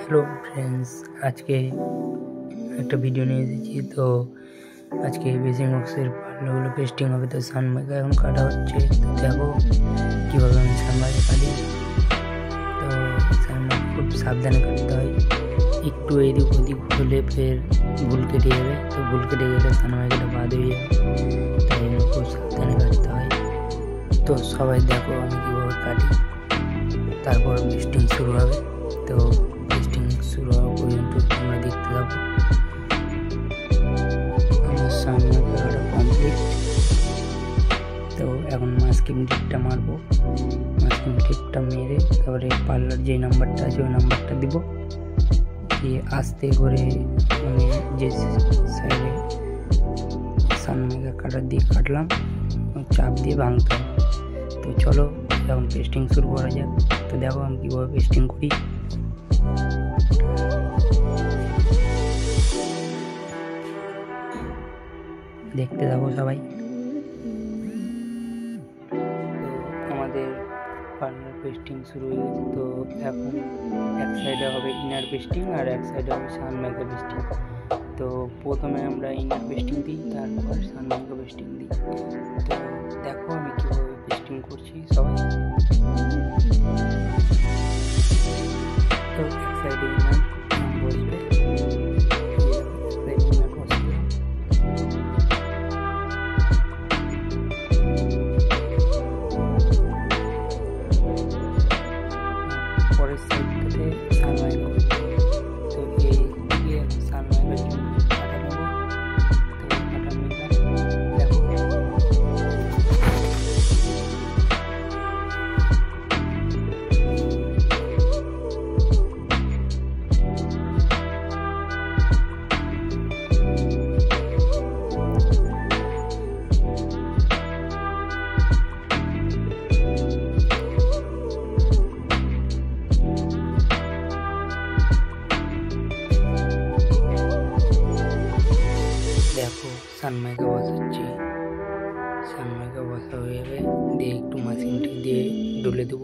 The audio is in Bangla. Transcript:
হ্যালো ফ্রেন্ডস, আজকে একটা ভিডিও নিয়ে এসেছি। তো আজকে বেসিং বক্সের পাল্লাগুলো পেস্টিং হবে। তো সানমাইকা এখন কাটা হচ্ছে। তো দেখো কীভাবে আমি সানমাইকা কাটি। তো সানমাইকা খুব সাবধানে কাটতে হয়, একটু এদিক ওদিক হলে ফের ভুল কেটে যাবে। তো ভুল কেটে গেলে সানমাইকাটা বাদ হয়ে যাবে, তাই জন্য খুব সাবধানে কাটতে হয়। তো সবাই দেখো আমি কীভাবে কাটি, তারপর পেস্টিং শুরু হবে। তো পেস্টিং শুরু হওয়া পর্যন্ত তোমরা দেখতে থাকো। আমার সানমাইকা কমপ্লিট। তো এখন মাস্কিং টেপটা মারবো। মাস্কিং টেপটা মেরে তারপরে পার্লার যে নাম্বারটা আছে ওই নাম্বারটা দিব, দিয়ে আস্তে করে মানে যে সাইডে সানমাইকা কাটার দিয়ে কাটলাম চাপ দিয়ে ভাঙতে হবে। তো চলো এখন পেস্টিং শুরু করা যাক। তো দেখো আমি কীভাবে পেস্টিং করি। দেখতে থাকো সবাই। তো আমাদের পার্লার পেস্টিং শুরু হয়ে গেছে। তো এখন এক সাইডে হবে ইনার পেস্টিং আর এক সাইডে হবে সানমাইকা পেস্টিং। তো প্রথমে আমরা ইনার পেস্টিং দিই, তারপর সানমাইকা পেস্টিং দিই। তো দেখো আমি কীভাবে পেস্টিং করছি সবাই। তো এক সাইডে ইনার বসবে, পরের সাইডটাতে সানমাইকা বসবে। তো এই দিকে সানমাইকার জন্য কাটা নেবো। তো কাটা নিলাম, দেখো সানমাইকা বসাচ্ছি। সানমাইকা বসা হয়ে যাবে, দিয়ে একটু মাস্কিং টেপ দিয়ে ডলে দেবো।